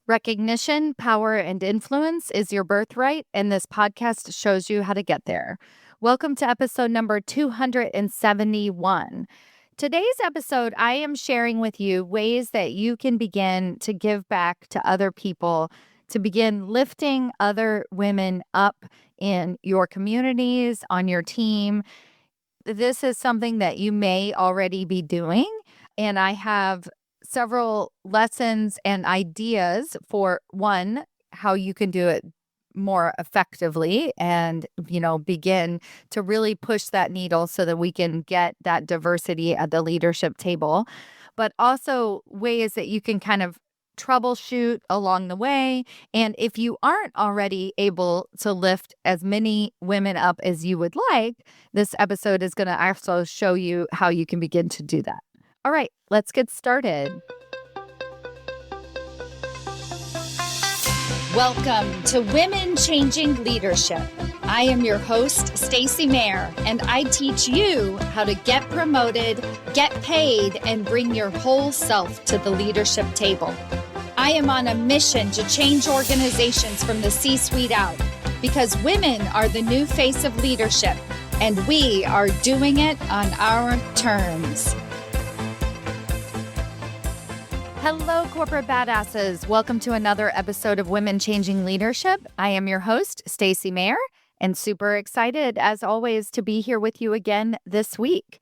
Recognition, power, and influence is your birthright, and this podcast shows you how to get there. Welcome to episode number 271. Today's episode, I am sharing with you ways that you can begin to give back to other people, to begin lifting other women up in your communities, on your team. This is something that you may already be doing, and I have several lessons and ideas for one, how you can do it more effectively and, begin to really push that needle so that we can get that diversity at the leadership table, but also ways that you can kind of troubleshoot along the way. And if you aren't already able to lift as many women up as you would like, this episode is going to also show you how you can begin to do that. All right, let's get started. Welcome to Women Changing Leadership. I am your host, Stacy Mayer, and I teach you how to get promoted, get paid, and bring your whole self to the leadership table. I am on a mission to change organizations from the C-suite out because women are the new face of leadership, and we are doing it on our terms. Hello, corporate badasses. Welcome to another episode of Women Changing Leadership. I am your host, Stacy Mayer, and super excited, as always, to be here with you again this week.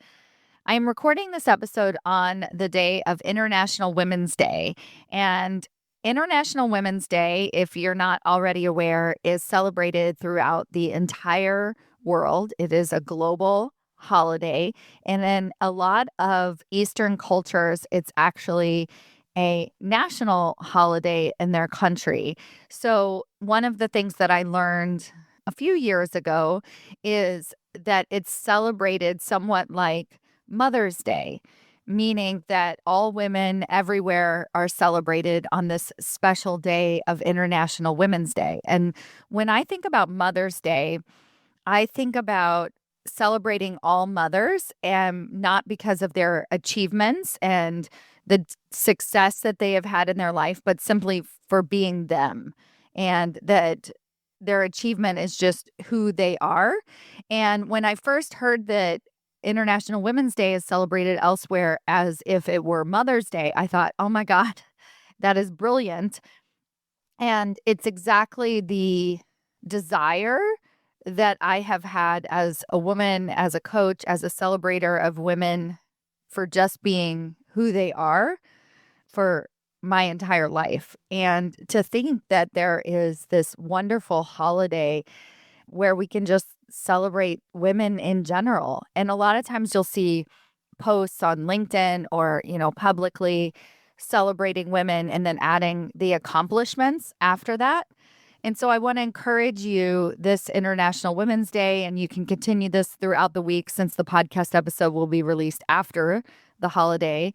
I am recording this episode on the day of International Women's Day. And International Women's Day, if you're not already aware, is celebrated throughout the entire world. It is a global holiday. And in a lot of Eastern cultures, it's actually a national holiday in their country. So one of the things that I learned a few years ago is that it's celebrated somewhat like Mother's Day, meaning that all women everywhere are celebrated on this special day of International Women's Day. And when I think about Mother's Day, I think about celebrating all mothers, and not because of their achievements and the success that they have had in their life, but simply for being them, and that their achievement is just who they are. And when I first heard that International Women's Day is celebrated elsewhere as if it were Mother's Day, I thought, oh my God, that is brilliant. And it's exactly the desire that I have had as a woman, as a coach, as a celebrator of women for just being who they are for my entire life. And to think that there is this wonderful holiday where we can just celebrate women in general. And a lot of times you'll see posts on LinkedIn or, publicly celebrating women and then adding the accomplishments after that. And so I want to encourage you this International Women's Day, and you can continue this throughout the week since the podcast episode will be released after the holiday,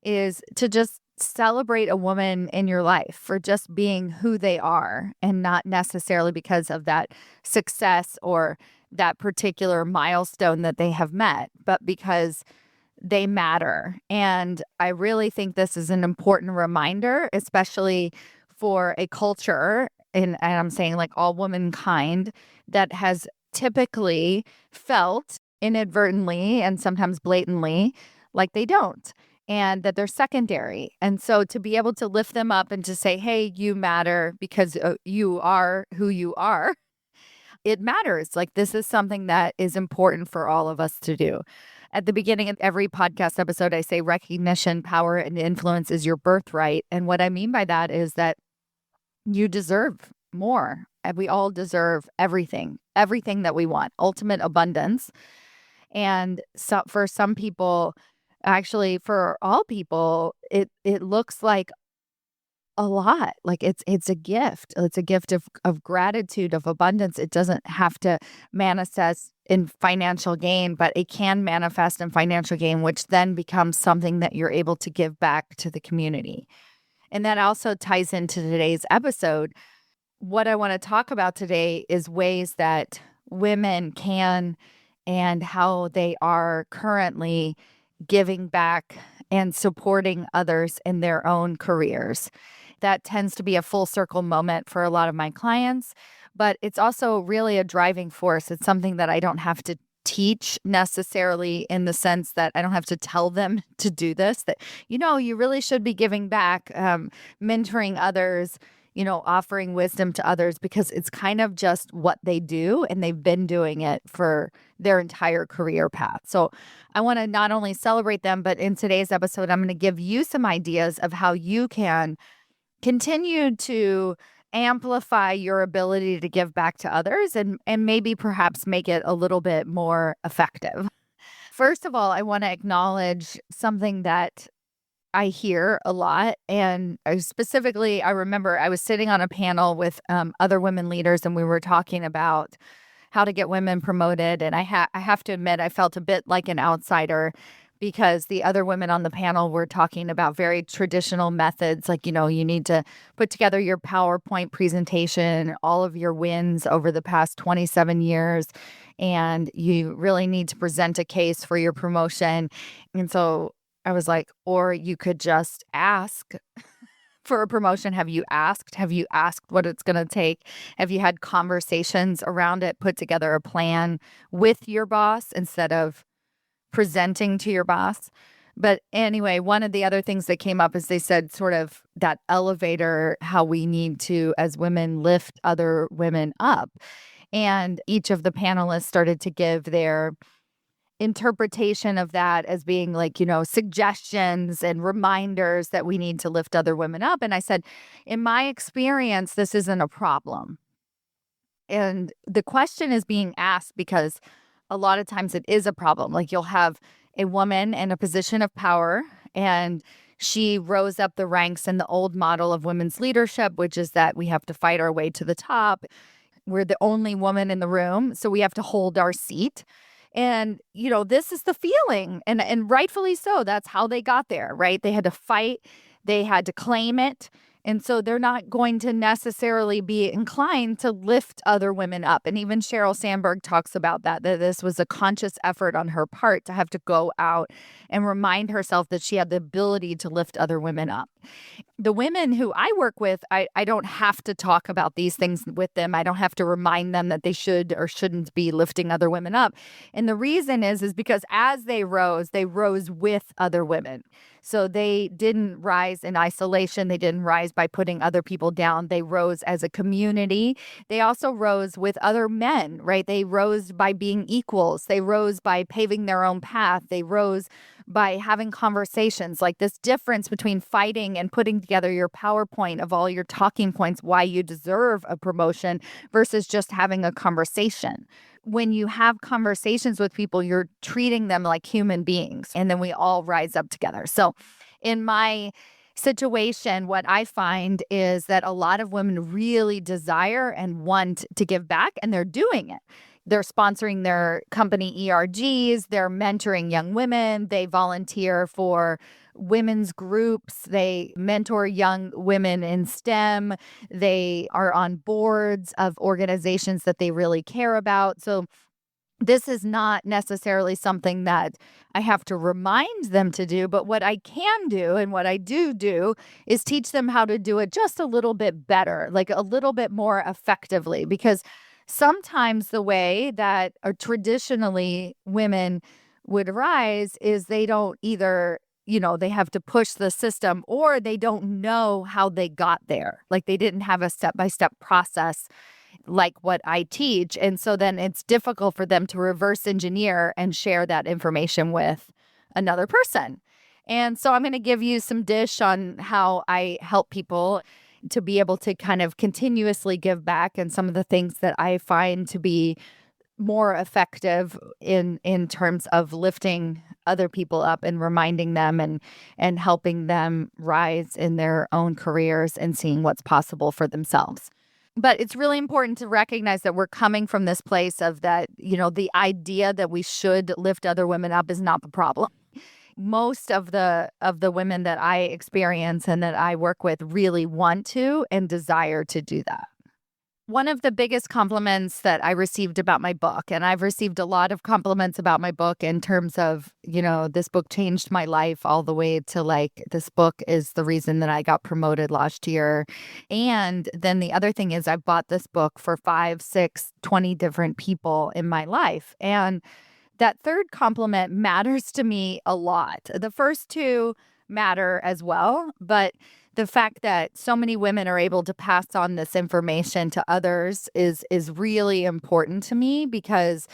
is to just celebrate a woman in your life for just being who they are, and not necessarily because of that success or that particular milestone that they have met, but because they matter. And I really think this is an important reminder, especially for a culture, and I'm saying like all womankind, that has typically felt inadvertently and sometimes blatantly like they don't, and that they're secondary. And so to be able to lift them up and to say, hey, you matter because you are who you are, it matters. Like, this is something that is important for all of us to do. At the beginning of every podcast episode, I say recognition, power, and influence is your birthright. And what I mean by that is that you deserve more. And we all deserve everything that we want, ultimate abundance. And so for some people, actually for all people, it looks like a lot. Like it's a gift. It's a gift of gratitude, of abundance. It doesn't have to manifest in financial gain, but it can manifest in financial gain, which then becomes something that you're able to give back to the community. And that also ties into today's episode. What I want to talk about today is ways that women can and how they are currently giving back and supporting others in their own careers. that tends to be a full circle moment for a lot of my clients, but it's also really a driving force. It's something that I don't have to teach necessarily, in the sense that I don't have to tell them to do this, that, you really should be giving back, mentoring others, offering wisdom to others, because it's kind of just what they do, and they've been doing it for their entire career path. So I want to not only celebrate them, but in today's episode, I'm going to give you some ideas of how you can continue to amplify your ability to give back to others, and maybe perhaps make it a little bit more effective. First of all, I want to acknowledge something that I hear a lot. And I remember I was sitting on a panel with other women leaders, and we were talking about how to get women promoted. And I have to admit, I felt a bit like an outsider, because the other women on the panel were talking about very traditional methods. Like, you need to put together your PowerPoint presentation, all of your wins over the past 27 years, and you really need to present a case for your promotion. And so I was like, or you could just ask for a promotion. Have you asked? Have you asked what it's going to take? Have you had conversations around it? Put together a plan with your boss instead of presenting to your boss. But anyway, one of the other things that came up is they said sort of that elevator, how we need to, as women, lift other women up. And each of the panelists started to give their interpretation of that as being like, suggestions and reminders that we need to lift other women up. And I said, in my experience, this isn't a problem. And the question is being asked because a lot of times it is a problem. Like, you'll have a woman in a position of power, and she rose up the ranks in the old model of women's leadership, which is that we have to fight our way to the top. We're the only woman in the room, so we have to hold our seat. And, this is the feeling, and rightfully so. That's how they got there, right? They had to fight. They had to claim it. And so they're not going to necessarily be inclined to lift other women up. And even Sheryl Sandberg talks about that this was a conscious effort on her part to have to go out and remind herself that she had the ability to lift other women up. The women who I work with, I don't have to talk about these things with them. I don't have to remind them that they should or shouldn't be lifting other women up. And the reason is because as they rose with other women. So they didn't rise in isolation. They didn't rise by putting other people down. They rose as a community. They also rose with other men, right? They rose by being equals. They rose by paving their own path. They rose by having conversations. Like, this difference between fighting and putting together your PowerPoint of all your talking points, why you deserve a promotion, versus just having a conversation. When you have conversations with people, you're treating them like human beings, and then we all rise up together. So in my situation, what I find is that a lot of women really desire and want to give back, and they're doing it. They're sponsoring their company ERGs. They're mentoring young women. They volunteer for women's groups. They mentor young women in STEM. They are on boards of organizations that they really care about. So this is not necessarily something that I have to remind them to do, but what I can do and what I do is teach them how to do it just a little bit better, like a little bit more effectively, because sometimes the way that traditionally women would rise is they don't either, they have to push the system, or they don't know how they got there. Like, they didn't have a step-by-step process like what I teach. And so then it's difficult for them to reverse engineer and share that information with another person. And so I'm going to give you some dish on how I help people to be able to kind of continuously give back, and some of the things that I find to be more effective in terms of lifting other people up and reminding them and helping them rise in their own careers and seeing what's possible for themselves. But it's really important to recognize that we're coming from this place of that, the idea that we should lift other women up is not the problem. Most of the women that I experience and that I work with really want to and desire to do that. One of the biggest compliments that I received about my book, and I've received a lot of compliments about my book in terms of, this book changed my life all the way to like, this book is the reason that I got promoted last year. And then the other thing is I bought this book for 5, 6, 20 different people in my life. And that third compliment matters to me a lot. The first two matter as well, but the fact that so many women are able to pass on this information to others is really important to me because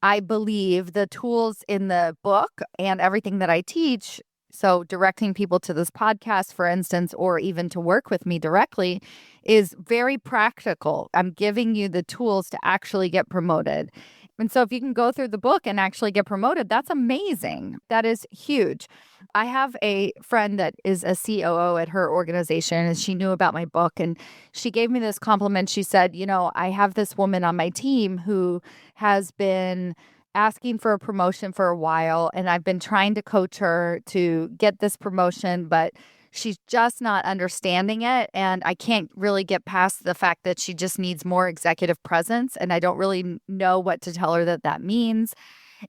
I believe the tools in the book and everything that I teach, so directing people to this podcast, for instance, or even to work with me directly, is very practical. I'm giving you the tools to actually get promoted. And so if you can go through the book and actually get promoted, that's amazing. That is huge. I have a friend that is a COO at her organization, and she knew about my book, and she gave me this compliment. She said, I have this woman on my team who has been asking for a promotion for a while, and I've been trying to coach her to get this promotion, but she's just not understanding it. And I can't really get past the fact that she just needs more executive presence. And I don't really know what to tell her that means.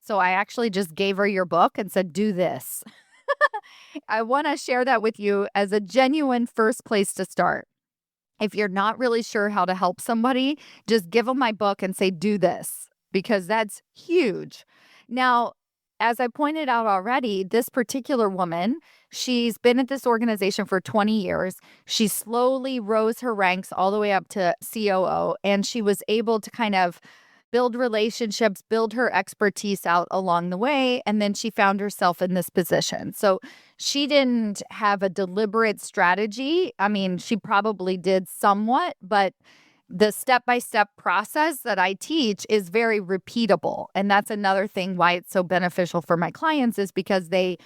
So I actually just gave her your book and said, do this. I want to share that with you as a genuine first place to start. If you're not really sure how to help somebody, just give them my book and say, do this, because that's huge. Now, as I pointed out already, this particular woman, she's been at this organization for 20 years. She slowly rose her ranks all the way up to COO, and she was able to kind of build relationships, build her expertise out along the way, and then she found herself in this position. So she didn't have a deliberate strategy. I mean, she probably did somewhat, but the step-by-step process that I teach is very repeatable. And that's another thing why it's so beneficial for my clients, is because they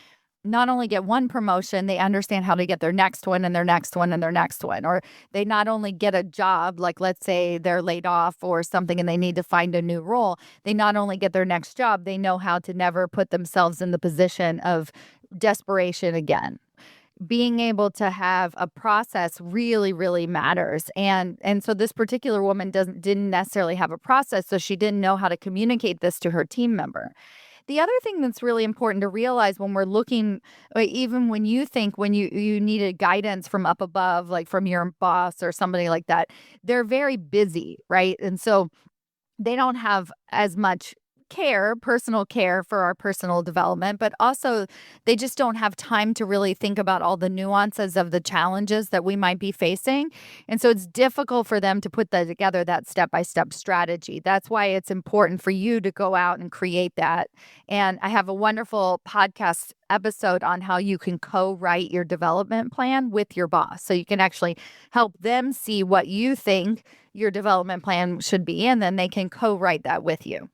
not only get one promotion, they understand how to get their next one and their next one and their next one. Or they not only get a job, like let's say they're laid off or something and they need to find a new role. They not only get their next job, they know how to never put themselves in the position of desperation again. Being able to have a process really, really matters. And so this particular woman didn't necessarily have a process, so she didn't know how to communicate this to her team member. The other thing that's really important to realize when we're looking, even when you think when you needed guidance from up above, like from your boss or somebody like that, they're very busy, right? And so they don't have as much personal care for our personal development, but also they just don't have time to really think about all the nuances of the challenges that we might be facing. And so it's difficult for them to put that together, that step-by-step strategy. That's why it's important for you to go out and create that. And I have a wonderful podcast episode on how you can co-write your development plan with your boss. So you can actually help them see what you think your development plan should be, and then they can co-write that with you.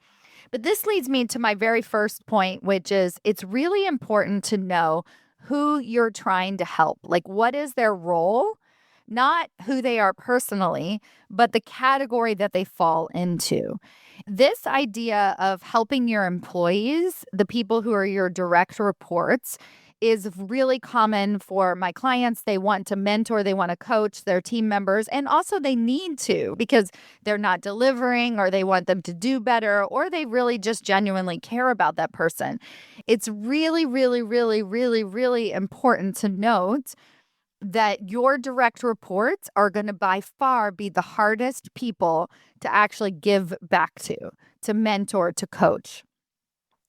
But this leads me to my very first point, which is it's really important to know who you're trying to help. Like, what is their role? Not who they are personally, but the category that they fall into. This idea of helping your employees, the people who are your direct reports, is really common for my clients. They want to mentor, they want to coach their team members, and also they need to because they're not delivering, or they want them to do better, or they really just genuinely care about that person. It's really, really, really, really, really important to note that your direct reports are going to by far be the hardest people to actually give back to mentor, to coach.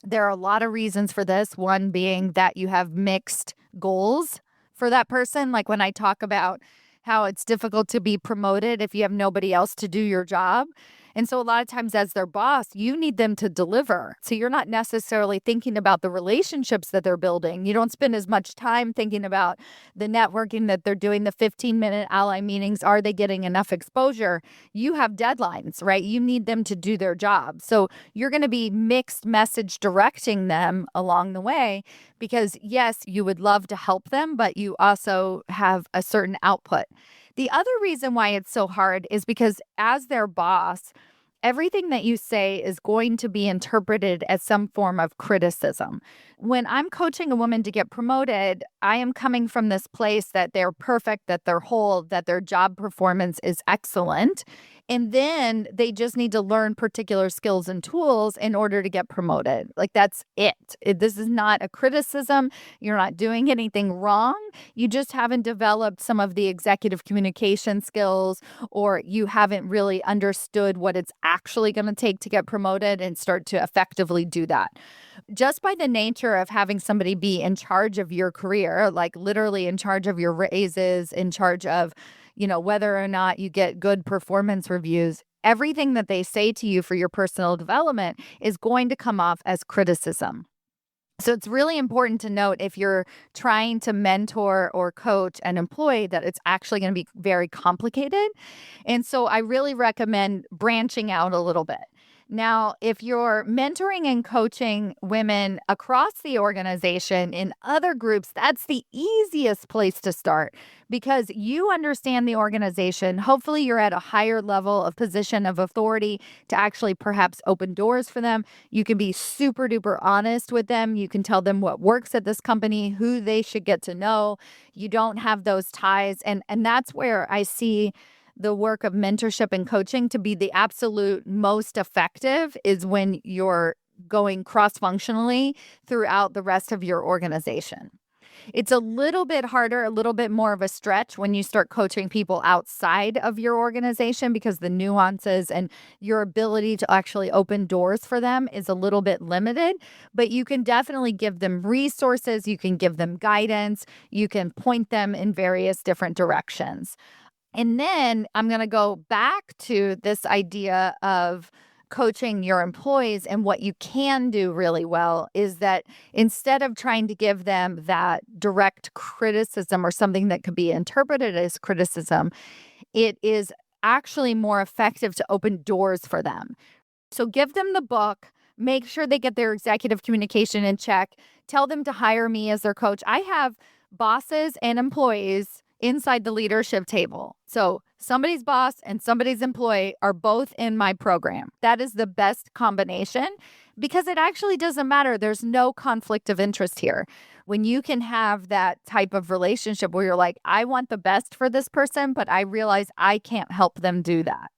There are a lot of reasons for this. One being that you have mixed goals for that person. Like when I talk about how it's difficult to be promoted if you have nobody else to do your job. And so a lot of times as their boss, you need them to deliver. So you're not necessarily thinking about the relationships that they're building. You don't spend as much time thinking about the networking that they're doing, the 15-minute ally meetings. Are they getting enough exposure? You have deadlines, right? You need them to do their job. So you're going to be mixed message directing them along the way because, yes, you would love to help them, but you also have a certain output. The other reason why it's so hard is because as their boss, everything that you say is going to be interpreted as some form of criticism. When I'm coaching a woman to get promoted, I am coming from this place that they're perfect, that they're whole, that their job performance is excellent. And then they just need to learn particular skills and tools in order to get promoted. Like that's it. This is not a criticism. You're not doing anything wrong. You just haven't developed some of the executive communication skills, or you haven't really understood what it's actually going to take to get promoted and start to effectively do that. Just by the nature of having somebody be in charge of your career, like literally in charge of your raises, in charge of, whether or not you get good performance reviews, everything that they say to you for your personal development is going to come off as criticism. So it's really important to note if you're trying to mentor or coach an employee that it's actually going to be very complicated. And so I really recommend branching out a little bit. Now, if you're mentoring and coaching women across the organization in other groups, that's the easiest place to start because you understand the organization. Hopefully, you're at a higher level of position of authority to actually perhaps open doors for them. You can be super duper honest with them. You can tell them what works at this company, who they should get to know. You don't have those ties. And that's where I see the work of mentorship and coaching to be the absolute most effective is when you're going cross-functionally throughout the rest of your organization. It's a little bit harder, a little bit more of a stretch when you start coaching people outside of your organization because the nuances and your ability to actually open doors for them is a little bit limited, but you can definitely give them resources, you can give them guidance, you can point them in various different directions. And then I'm going to go back to this idea of coaching your employees, and what you can do really well is that instead of trying to give them that direct criticism or something that could be interpreted as criticism, it is actually more effective to open doors for them. So give them the book, make sure they get their executive communication in check, tell them to hire me as their coach. I have bosses and employees inside the leadership table. So somebody's boss and somebody's employee are both in my program. That is the best combination because it actually doesn't matter. There's no conflict of interest here. When you can have that type of relationship where you're like, I want the best for this person, but I realize I can't help them do that.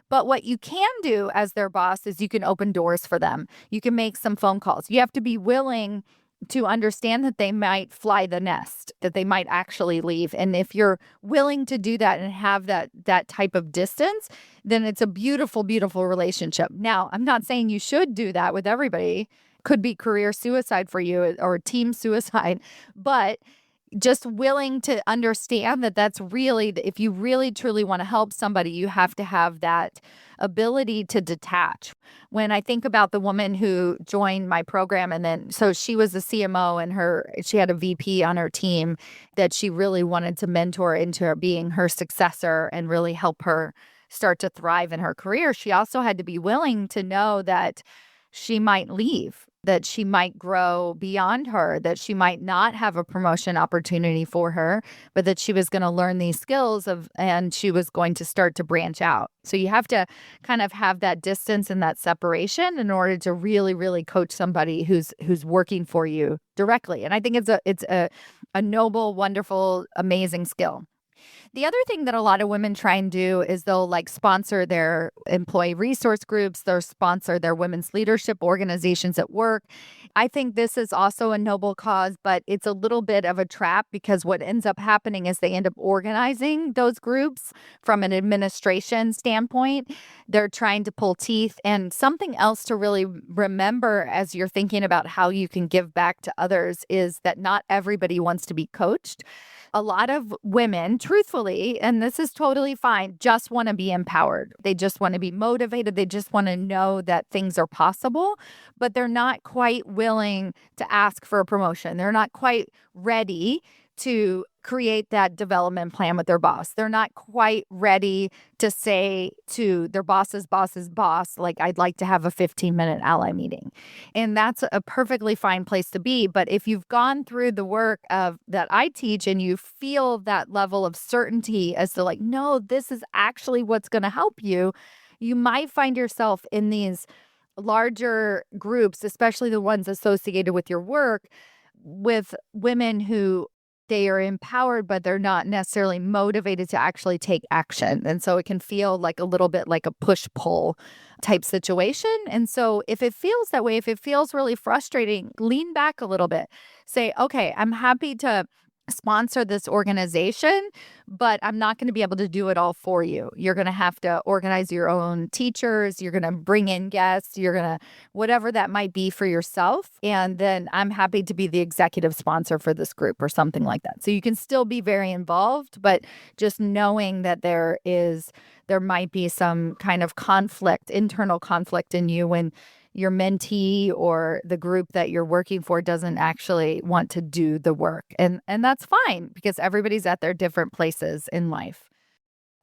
But what you can do as their boss is you can open doors for them. You can make some phone calls. You have to be willing to understand that they might fly the nest, that they might actually leave. And if you're willing to do that and have that type of distance, then it's a beautiful, beautiful relationship. Now, I'm not saying you should do that with everybody. Could be career suicide for you or team suicide, but just willing to understand that that's really, if you really truly want to help somebody, you have to have that ability to detach. When I think about the woman who joined my program, and then, so she was a CMO and she had a VP on her team that she really wanted to mentor into her being her successor and really help her start to thrive in her career. She also had to be willing to know that she might leave, that she might grow beyond her, that she might not have a promotion opportunity for her, but that she was going to learn these skills and she was going to start to branch out. So you have to kind of have that distance and that separation in order to really, really coach somebody who's working for you directly. And I think it's a noble, wonderful, amazing skill. The other thing that a lot of women try and do is they'll sponsor their employee resource groups, they'll sponsor their women's leadership organizations at work. I think this is also a noble cause, but it's a little bit of a trap because what ends up happening is they end up organizing those groups from an administration standpoint. They're trying to pull teeth. And something else to really remember as you're thinking about how you can give back to others is that not everybody wants to be coached. A lot of women, truthfully, and this is totally fine, just want to be empowered. They just want to be motivated. They just want to know that things are possible, but they're not quite willing to ask for a promotion. They're not quite ready to create that development plan with their boss. They're not quite ready to say to their boss's boss, like, I'd like to have a 15-minute ally meeting. And that's a perfectly fine place to be. But if you've gone through the work of that I teach and you feel that level of certainty as to no, this is actually what's going to help you, you might find yourself in these larger groups, especially the ones associated with your work, with women who they are empowered, but they're not necessarily motivated to actually take action. And so it can feel like a little bit like a push-pull type situation. And so if it feels that way, if it feels really frustrating, lean back a little bit. Say, okay, I'm happy to sponsor this organization, but I'm not going to be able to do it all for you. You're going to have to organize your own teachers. You're going to bring in guests. You're going to, whatever that might be for yourself. And then I'm happy to be the executive sponsor for this group or something like that. So you can still be very involved, but just knowing that there might be some kind of conflict, internal conflict in you when your mentee or the group that you're working for doesn't actually want to do the work. And that's fine because everybody's at their different places in life.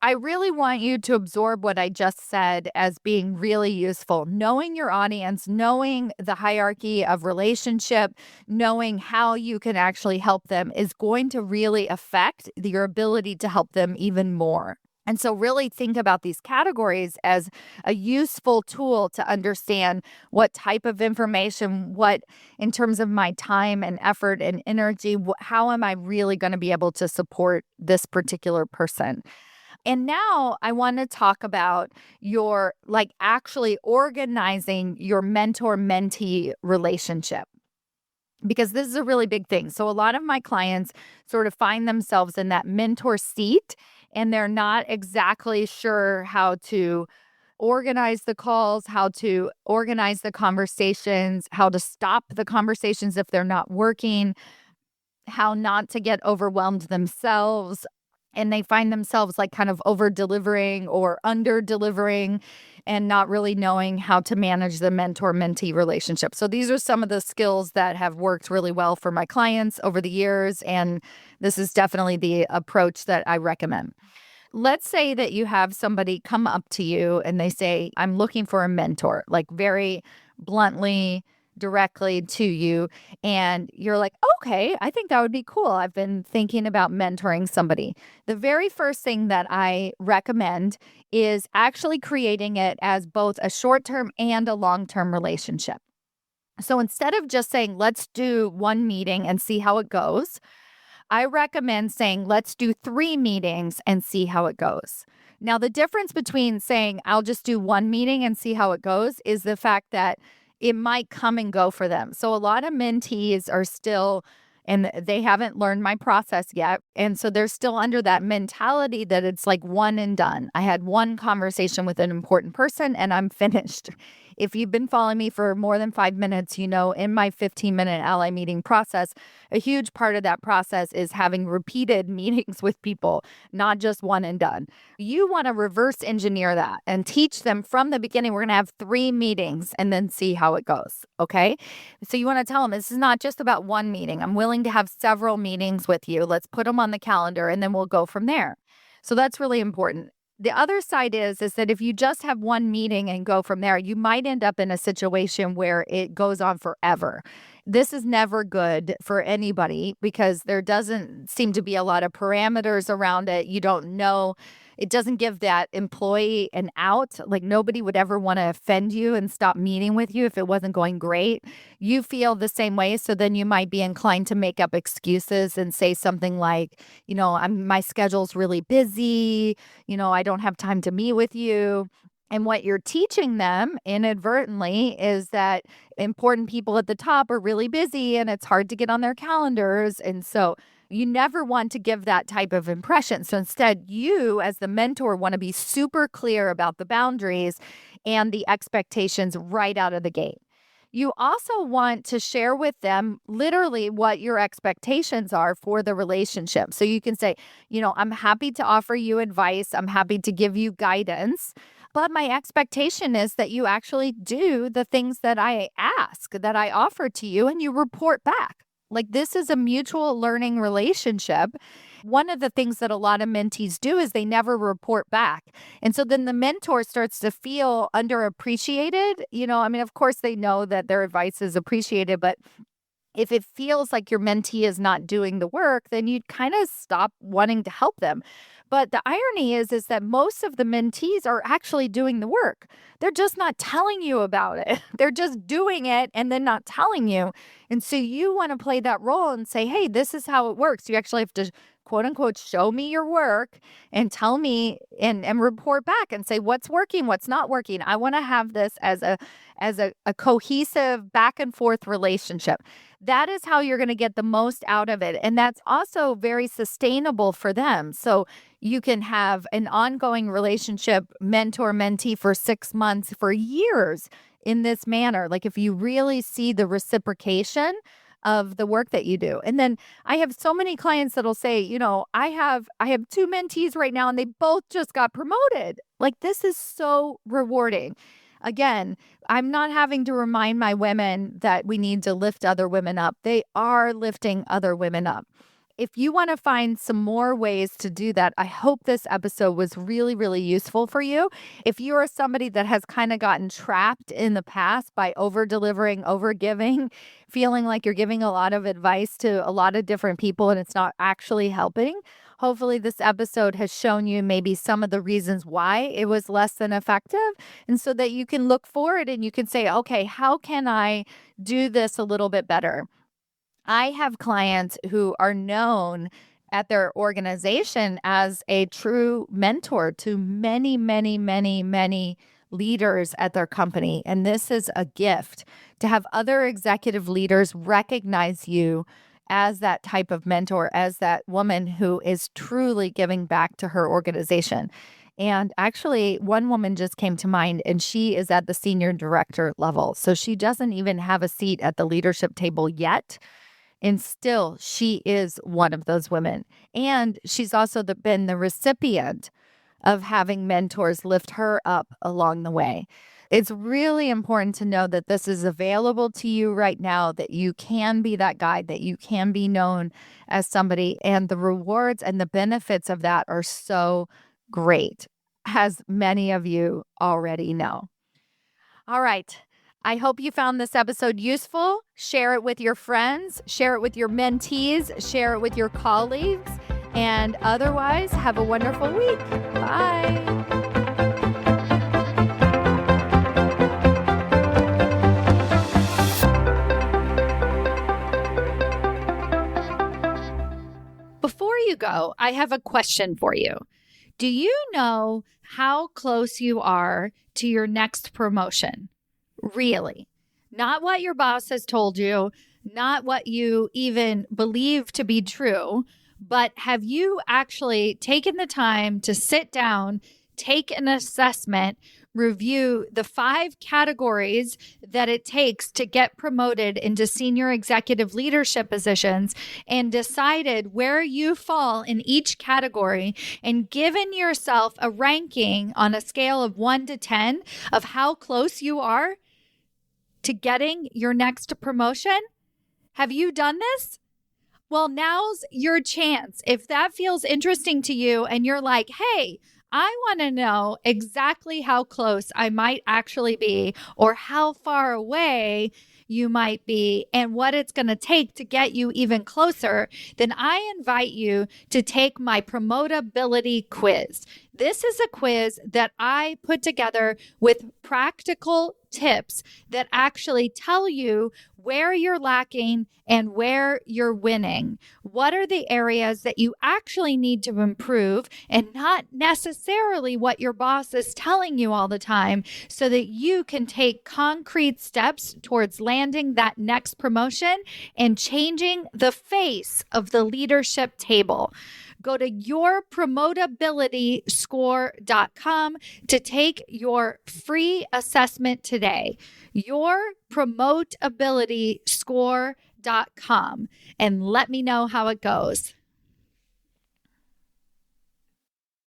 I really want you to absorb what I just said as being really useful. Knowing your audience, knowing the hierarchy of relationship, knowing how you can actually help them is going to really affect your ability to help them even more. And so really think about these categories as a useful tool to understand what type of information, what in terms of my time and effort and energy, how am I really going to be able to support this particular person? And now I want to talk about your actually organizing your mentor-mentee relationship, because this is a really big thing. So a lot of my clients sort of find themselves in that mentor seat and they're not exactly sure how to organize the calls, how to organize the conversations, how to stop the conversations if they're not working, how not to get overwhelmed themselves. And they find themselves kind of over delivering or under delivering and not really knowing how to manage the mentor-mentee relationship. So these are some of the skills that have worked really well for my clients over the years. And this is definitely the approach that I recommend. Let's say that you have somebody come up to you and they say, I'm looking for a mentor, very bluntly, directly to you. And you're like, okay, I think that would be cool. I've been thinking about mentoring somebody. The very first thing that I recommend is actually creating it as both a short-term and a long-term relationship. So instead of just saying, let's do one meeting and see how it goes, I recommend saying, let's do 3 meetings and see how it goes. Now, the difference between saying, I'll just do one meeting and see how it goes is the fact that it might come and go for them. So a lot of mentees are still, and they haven't learned my process yet. And so they're still under that mentality that it's like one and done. I had one conversation with an important person and I'm finished. If you've been following me for more than 5 minutes, you know, in my 15-minute ally meeting process, a huge part of that process is having repeated meetings with people, not just one and done. You want to reverse engineer that and teach them from the beginning. We're going to have 3 meetings and then see how it goes. Okay. So you want to tell them this is not just about one meeting. I'm willing to have several meetings with you. Let's put them on the calendar and then we'll go from there. So that's really important. The other side is that if you just have one meeting and go from there, you might end up in a situation where it goes on forever. This is never good for anybody because there doesn't seem to be a lot of parameters around it. You don't know. It doesn't give that employee an out. Nobody would ever want to offend you and stop meeting with you if it wasn't going great. You feel the same way. So then you might be inclined to make up excuses and say something like, my schedule's really busy. I don't have time to meet with you. And what you're teaching them inadvertently is that important people at the top are really busy and it's hard to get on their calendars. And so you never want to give that type of impression. So instead, you as the mentor want to be super clear about the boundaries and the expectations right out of the gate. You also want to share with them literally what your expectations are for the relationship. So you can say, I'm happy to offer you advice. I'm happy to give you guidance. But my expectation is that you actually do the things that I ask, that I offer to you, and you report back. This is a mutual learning relationship. One of the things that a lot of mentees do is they never report back. And so then the mentor starts to feel underappreciated. Of course they know that their advice is appreciated, but If it feels like your mentee is not doing the work, then you'd kind of stop wanting to help them. But the irony is that most of the mentees are actually doing the work. They're just not telling you about it. They're just doing it and then not telling you. And so you want to play that role and say, hey, this is how it works. You actually have to quote unquote, show me your work and tell me and report back and say what's working, what's not working. I want to have this as a cohesive back and forth relationship. That is how you're going to get the most out of it. And that's also very sustainable for them. So you can have an ongoing relationship, mentor-mentee for 6 months, for years in this manner. Like if you really see the reciprocation of the work that you do. And then I have so many clients that'll say, I have 2 mentees right now and they both just got promoted. Like this is so rewarding. Again, I'm not having to remind my women that we need to lift other women up. They are lifting other women up. If you want to find some more ways to do that, I hope this episode was really, really useful for you. If you are somebody that has kind of gotten trapped in the past by over-delivering, over-giving, feeling like you're giving a lot of advice to a lot of different people and it's not actually helping, hopefully this episode has shown you maybe some of the reasons why it was less than effective. And so that you can look forward and you can say, okay, how can I do this a little bit better? I have clients who are known at their organization as a true mentor to many, many, many, many leaders at their company. And this is a gift to have other executive leaders recognize you as that type of mentor, as that woman who is truly giving back to her organization. And actually, one woman just came to mind, and she is at the senior director level. So she doesn't even have a seat at the leadership table yet. And still, she is one of those women. And she's also been the recipient of having mentors lift her up along the way. It's really important to know that this is available to you right now, that you can be that guide, that you can be known as somebody. And the rewards and the benefits of that are so great, as many of you already know. All right. I hope you found this episode useful. Share it with your friends, share it with your mentees, share it with your colleagues, and otherwise, have a wonderful week. Bye. Before you go, I have a question for you. Do you know how close you are to your next promotion? Really, not what your boss has told you, not what you even believe to be true, but have you actually taken the time to sit down, take an assessment, review the 5 categories that it takes to get promoted into senior executive leadership positions and decided where you fall in each category and given yourself a ranking on a scale of 1 to 10 of how close you are to getting your next promotion? Have you done this? Well, now's your chance. If that feels interesting to you and you're like, hey, I want to know exactly how close I might actually be or how far away you might be and what it's going to take to get you even closer, then I invite you to take my promotability quiz. This is a quiz that I put together with practical tips that actually tell you where you're lacking and where you're winning. What are the areas that you actually need to improve and not necessarily what your boss is telling you all the time so that you can take concrete steps towards landing that next promotion and changing the face of the leadership table. Go to yourpromotabilityscore.com to take your free assessment today. Yourpromotabilityscore.com and let me know how it goes.